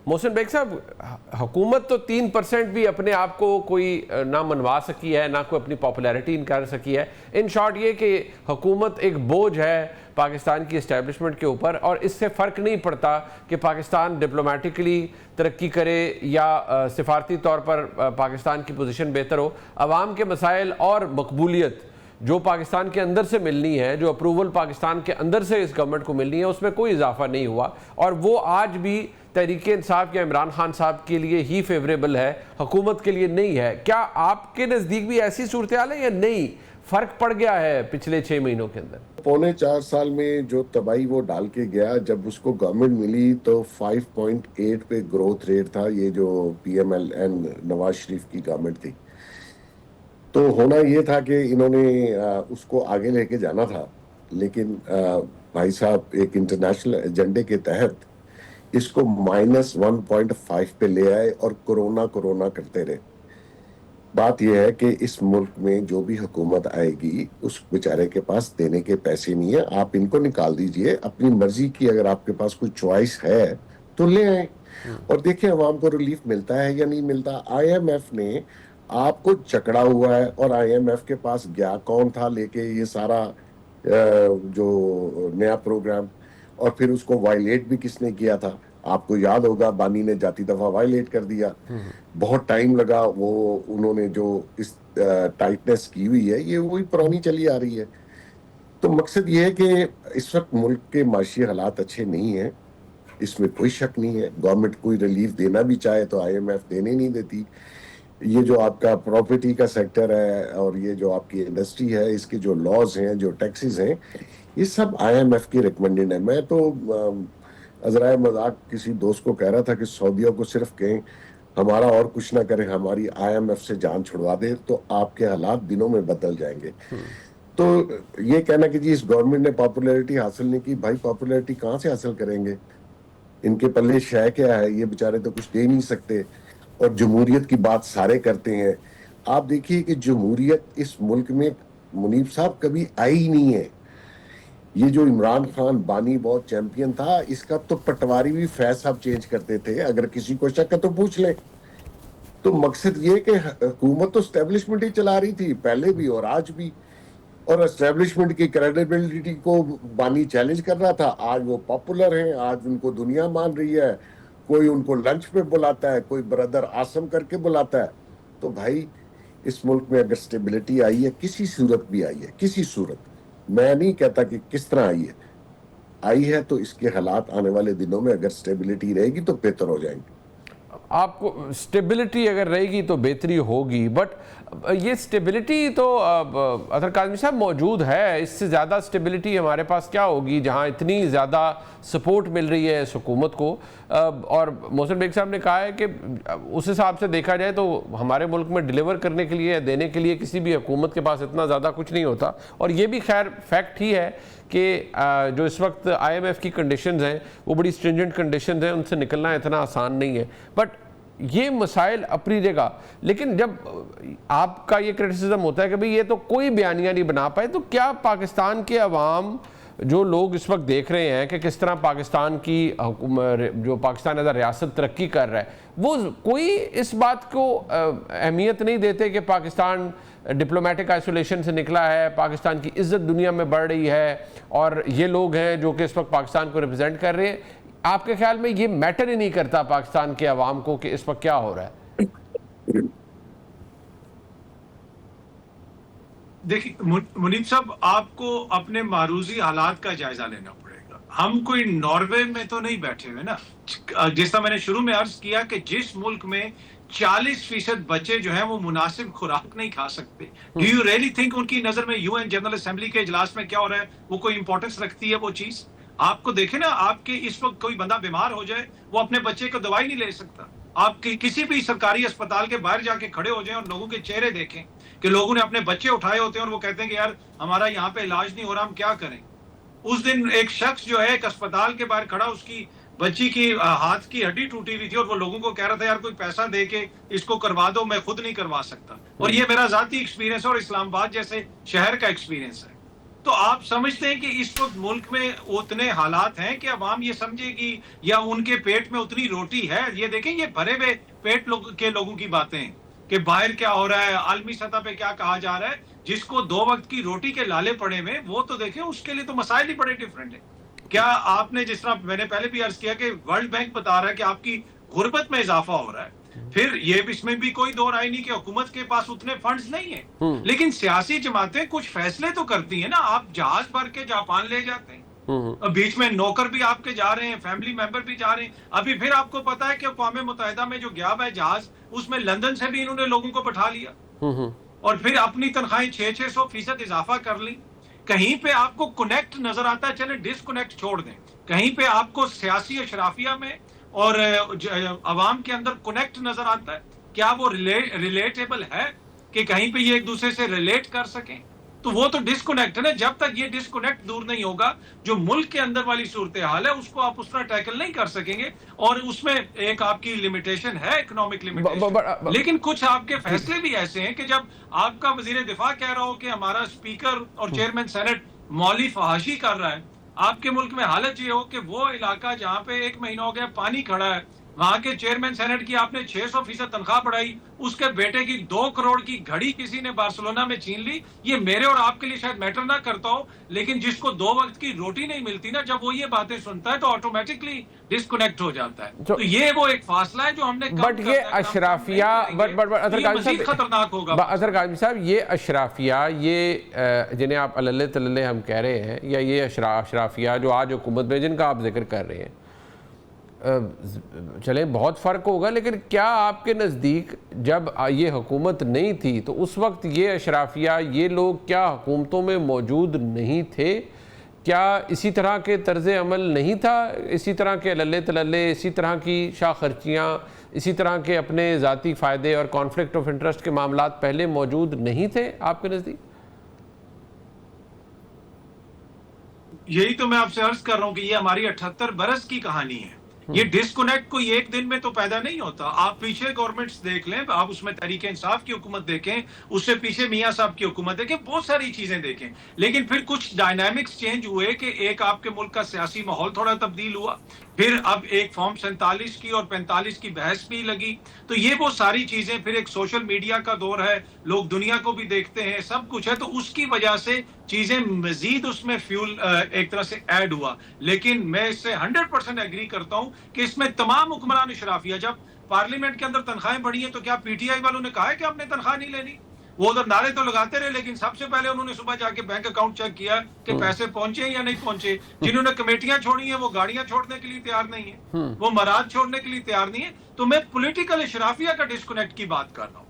محسن bag صاحب، حکومت تو 3% بھی اپنے آپ کو کوئی نہ منوا سکی ہے، نہ کوئی اپنی پاپولیرٹی کر سکی ہے. ان شارٹ یہ کہ حکومت ایک بوجھ ہے پاکستان کی اسٹیبلشمنٹ کے اوپر، اور اس سے فرق نہیں پڑتا کہ پاکستان ڈپلومیٹکلی ترقی کرے یا سفارتی طور پر پاکستان کی پوزیشن بہتر ہو. عوام کے مسائل اور مقبولیت جو پاکستان کے اندر سے ملنی ہے، جو اپروول پاکستان کے اندر سے اس گورنمنٹ کو ملنی ہے، اس میں کوئی اضافہ نہیں ہوا، اور وہ آج بھی تحریک انصاف یا عمران خان صاحب کے لیے ہی فیوریبل ہے، حکومت کے لیے نہیں ہے. کیا آپ کے نزدیک بھی ایسی صورتحال ہے یا نہیں؟ فرق پڑ گیا ہے پچھلے 6 مہینوں کے اندر؟ 4.25 سال میں جو تباہی وہ ڈال کے گیا، جب اس کو گورنمنٹ ملی تو 5.8 پہ گروتھ ریٹ تھا، یہ جو P M L N Nawaz Sharif کی گورنمنٹ تھی. تو ہونا یہ تھا کہ انہوں نے اس کو آگے لے کے جانا تھا، لیکن بھائی صاحب ایک انٹرنیشنل ایجنڈے کے تحت اس کو -1.5 پہ لے آئے اور کرونا کرتے رہے. بات یہ ہے کہ اس ملک میں جو بھی حکومت آئے گی اس بیچارے کے پاس دینے کے پیسے نہیں ہیں. آپ ان کو نکال دیجئے، اپنی مرضی کی اگر آپ کے پاس کوئی چوائس ہے تو لے آئیں اور دیکھیں عوام کو ریلیف ملتا ہے یا نہیں ملتا. آئی ایم ایف نے آپ کو جکڑا ہوا ہے، اور آئی ایم ایف کے پاس گیا کون تھا لے کے یہ سارا جو نیا پروگرام، اور پھر اس کو وائلیٹ بھی کس نے کیا تھا؟ آپ کو یاد ہوگا بانی نے جاتی دفعہ وائلیٹ کر دیا. بہت ٹائم لگا، وہ انہوں نے جو اس ٹائٹنس کی ہوئی ہے یہ وہی پرانی چلی آ رہی ہے. تو مقصد یہ ہے کہ اس وقت ملک کے معاشی حالات اچھے نہیں ہیں، اس میں کوئی شک نہیں ہے. گورنمنٹ کوئی ریلیف دینا بھی چاہے تو آئی ایم ایف دینے نہیں دیتی. یہ جو آپ کا پراپرٹی کا سیکٹر ہے اور یہ جو آپ کی انڈسٹری ہے، اس کے جو لاز ہیں، جو ٹیکسز ہیں، یہ سب آئی ایم ایف کی ریکمنڈڈ ہے. میں تو عذرائے مذاق کسی دوست کو کہہ رہا تھا کہ سعودیہ کو صرف کہیں ہمارا اور کچھ نہ کریں، ہماری آئی ایم ایف سے جان چھڑوا دے تو آپ کے حالات دنوں میں بدل جائیں گے. تو یہ کہنا کہ جی اس گورنمنٹ نے پاپولیرٹی حاصل نہیں کی، بھائی پاپولیرٹی کہاں سے حاصل کریں گے؟ ان کے پلے شے کیا ہے؟ یہ بیچارے تو کچھ دے نہیں سکتے، اور جمہوریت کی بات سارے کرتے ہیں. آپ دیکھیے کہ جمہوریت اس ملک میں منیب صاحب کبھی آئی ہی نہیں ہے. یہ جو عمران خان بانی بہت چیمپئن تھا، اس کا تو پٹواری بھی فیض صاحب چینج کرتے تھے، اگر کسی کو شک ہے تو پوچھ لیں. تو مقصد یہ کہ حکومت تو اسٹیبلشمنٹ ہی چلا رہی تھی پہلے بھی اور آج بھی، اور اسٹیبلشمنٹ کی کریڈیبلٹی کو بانی چیلنج کر رہا تھا. آج وہ پاپولر ہیں، آج ان کو دنیا مان رہی ہے، کوئی ان کو لنچ پہ بلاتا ہے، کوئی بردر آسم کر کے بلاتا ہے. تو بھائی اس ملک میں اگر اسٹیبلٹی آئی ہے، کسی صورت بھی آئی ہے، کسی صورت، میں نہیں کہتا کہ کس طرح آئی ہے تو اس کے حالات آنے والے دنوں میں اگر اسٹیبلٹی رہے گی تو بہتر ہو جائیں گے. آپ کو سٹیبلٹی اگر رہے گی تو بہتری ہوگی، بٹ یہ سٹیبلٹی تو اطہر کاظمی صاحب موجود ہے. اس سے زیادہ سٹیبلٹی ہمارے پاس کیا ہوگی جہاں اتنی زیادہ سپورٹ مل رہی ہے اس حکومت کو؟ اور محسن بیگ صاحب نے کہا ہے کہ اس حساب سے دیکھا جائے تو ہمارے ملک میں ڈیلیور کرنے کے لیے، دینے کے لیے کسی بھی حکومت کے پاس اتنا زیادہ کچھ نہیں ہوتا. اور یہ بھی خیر فیکٹ ہی ہے کہ جو اس وقت آئی ایم ایف کی کنڈیشنز ہیں وہ بڑی سٹرنجنٹ کنڈیشنز ہیں، ان سے نکلنا اتنا آسان نہیں ہے. بٹ یہ مسائل اپنی جگہ، لیکن جب آپ کا یہ کرٹیسزم ہوتا ہے کہ بھئی یہ تو کوئی بیانیہ نہیں بنا پائے، تو کیا پاکستان کے عوام، جو لوگ اس وقت دیکھ رہے ہیں کہ کس طرح پاکستان کی جو پاکستان ایز اے ریاست ترقی کر رہا ہے، وہ کوئی اس بات کو اہمیت نہیں دیتے کہ پاکستان ڈپلومیٹک آئسولیشن سے نکلا ہے، پاکستان کی عزت دنیا میں بڑھ رہی ہے، اور یہ لوگ ہیں جو کہ اس وقت پاکستان کو ریپرزینٹ کر رہے ہیں؟ آپ کے خیال میں یہ میٹر ہی نہیں کرتا پاکستان کے عوام کو کہ اس وقت کیا ہو رہا ہے؟ دیکھیں منیب صاحب، آپ کو اپنے معروضی حالات کا جائزہ لینا پڑے گا. ہم کوئی ناروے میں تو نہیں بیٹھے ہوئے نا. جس طرح میں نے شروع میں عرض کیا کہ جس ملک میں 40% بچے جو ہیں وہ مناسب خوراک نہیں کھا سکتے، do you really think in کی نظر میں یو این جنرل اسمبلی کے اجلاس میں کیا ہو رہا ہے وہ کوئی امپورٹنس رکھتی ہے وہ چیز؟ آپ کو دیکھیں نا، آپ کے اس وقت کوئی بندہ بیمار ہو جائے، وہ اپنے بچے کو دوائی نہیں لے سکتا. آپ کی کسی بھی سرکاری اسپتال کے باہر جا کے کھڑے ہو جائیں اور لوگوں کے چہرے دیکھیں کہ لوگوں نے اپنے بچے اٹھائے ہوتے ہیں اور وہ کہتے ہیں کہ یار ہمارا یہاں پہ علاج نہیں ہو رہا، ہم کیا کریں. اس دن ایک شخص جو ہے ایک اسپتال کے باہر کھڑا، اس کی بچی کی ہاتھ کی ہڈی ٹوٹی ہوئی تھی اور وہ لوگوں کو کہہ رہا تھا یار کوئی پیسہ دے کے اس کو کروا دو، میں خود نہیں کروا سکتا. اور یہ میرا ذاتی ایکسپیرینس ہے اور اسلام آباد جیسے شہر کا ایکسپیرینس ہے. تو آپ سمجھتے ہیں کہ اس وقت ملک میں اتنے حالات ہیں کہ عوام یہ سمجھے گی یا ان کے پیٹ میں اتنی روٹی ہے؟ یہ دیکھیں یہ بھرے ہوئے پیٹ کے لوگوں کی باتیں ہیں کہ باہر کیا ہو رہا ہے، عالمی سطح پہ کیا کہا جا رہا ہے. جس کو 2 وقت کی روٹی کے لالے پڑے ہوئے وہ تو دیکھیں اس کے لیے تو مسائل ہی بڑے ڈفرینٹ ہیں. کیا آپ نے، جس طرح میں نے پہلے بھی عرض کیا کہ ورلڈ بینک بتا رہا ہے کہ آپ کی غربت میں اضافہ ہو رہا ہے. پھر یہ اس میں بھی کوئی دو رائے نہیں کہ حکومت کے پاس اتنے فنڈز نہیں ہیں، لیکن سیاسی جماعتیں کچھ فیصلے تو کرتی ہیں نا. آپ جہاز بھر کے جاپان لے جاتے ہیں، بیچ میں نوکر بھی آپ کے جا رہے ہیں، فیملی ممبر بھی جا رہے ہیں. ابھی پھر آپ کو پتا ہے کہ اقوام متحدہ میں جو گیا ہوا ہے جہاز، اس میں لندن سے بھی انہوں نے لوگوں کو بٹھا لیا اور پھر اپنی تنخواہیں 600% اضافہ کر لی. کہیں پہ آپ کو کنیکٹ نظر آتا ہے؟ چلیں ڈس کنیکٹ چھوڑ دیں. کہیں پہ آپ کو سیاسی اشرافیہ میں اور عوام کے اندر کنیکٹ نظر آتا ہے؟ کیا وہ ریلیٹیبل ہے کہ کہیں پہ یہ ایک دوسرے سے ریلیٹ کر سکیں؟ تو وہ تو ڈس کنیکٹ ہے نا. جب تک یہ ڈس کنیکٹ دور نہیں ہوگا، جو ملک کے اندر والی صورتحال ہے اس کو آپ اس طرح ٹیکل نہیں کر سکیں گے. اور اس میں ایک آپ کی لمیٹیشن ہے، اکنامک لمیٹیشن. لیکن کچھ آپ کے فیصلے بھی ایسے ہیں کہ جب آپ کا وزیر دفاع کہہ رہا ہو کہ ہمارا اسپیکر اور چیئرمین سینٹ مالی فحاشی کر رہا ہے، آپ کے ملک میں حالت یہ ہو کہ وہ علاقہ جہاں پہ 1 مہینہ ہو گیا پانی کھڑا ہے، وہاں کے چیئرمین سینٹ کی آپ نے 600% تنخواہ بڑھائی، اس کے بیٹے کی 2 کروڑ کی گھڑی کسی نے بارسلونا میں چھین لی. یہ میرے اور آپ کے لیے شاید میٹر نہ کرتا ہو، لیکن جس کو 2 وقت کی روٹی نہیں ملتی نا، جب وہ یہ باتیں سنتا ہے تو آٹومیٹکلی ڈس کنیکٹ ہو جاتا ہے. تو یہ وہ ایک فاصلہ ہے جو ہم نے بٹ یہ اشرافیہ مزید خطرناک ہوگا. اظہر کاظمی صاحب، یہ اشرافیہ، یہ جنہیں آپ اللہ تللہ ہم کہہ رہے ہیں، یا یہ اشرافیہ جو آج حکومت میں جن کا آپ ذکر کر رہے ہیں، چلیں بہت فرق ہوگا، لیکن کیا آپ کے نزدیک جب یہ حکومت نہیں تھی تو اس وقت یہ اشرافیہ، یہ لوگ کیا حکومتوں میں موجود نہیں تھے؟ کیا اسی طرح کے طرز عمل نہیں تھا؟ اسی طرح کے اللہ تللے، اسی طرح کی شاہ خرچیاں، اسی طرح کے اپنے ذاتی فائدے اور کانفلکٹ آف انٹرسٹ کے معاملات پہلے موجود نہیں تھے آپ کے نزدیک؟ یہی تو میں آپ سے عرض کر رہا ہوں کہ یہ ہماری 78 برس کی کہانی ہے. یہ ڈسکنیکٹ کوئی ایک دن میں تو پیدا نہیں ہوتا. آپ پیچھے گورنمنٹس دیکھ لیں، آپ اس میں تحریک انصاف کی حکومت دیکھیں، اس سے پیچھے میاں صاحب کی حکومت دیکھیں، بہت ساری چیزیں دیکھیں. لیکن پھر کچھ ڈائنامکس چینج ہوئے کہ ایک آپ کے ملک کا سیاسی ماحول تھوڑا تبدیل ہوا، پھر اب ایک فارم 47 کی اور 45 کی بحث بھی لگی. تو یہ وہ ساری چیزیں، پھر ایک سوشل میڈیا کا دور ہے، لوگ دنیا کو بھی دیکھتے ہیں، سب کچھ ہے. تو اس کی وجہ سے چیزیں مزید اس میں فیول ایک طرح سے ایڈ ہوا. لیکن میں اس سے 100% ایگری کرتا ہوں کہ اس میں تمام حکمران اشرافیہ، جب پارلیمنٹ کے اندر تنخواہیں بڑھی ہیں تو کیا پی ٹی آئی والوں نے کہا ہے کہ ہم نے تنخواہ نہیں لینی؟ وہ ادھر نعرے تو لگاتے رہے، لیکن سب سے پہلے انہوں نے صبح جا کے بینک اکاؤنٹ چیک کیا کہ پیسے پہنچے یا نہیں پہنچے. جنہوں نے کمیٹیاں چھوڑی ہیں وہ گاڑیاں چھوڑنے کے لیے تیار نہیں ہیں، وہ مراد چھوڑنے کے لیے تیار نہیں ہیں. تو میں پولیٹیکل اشرافیہ کا ڈسکنیکٹ کی بات کر رہا ہوں.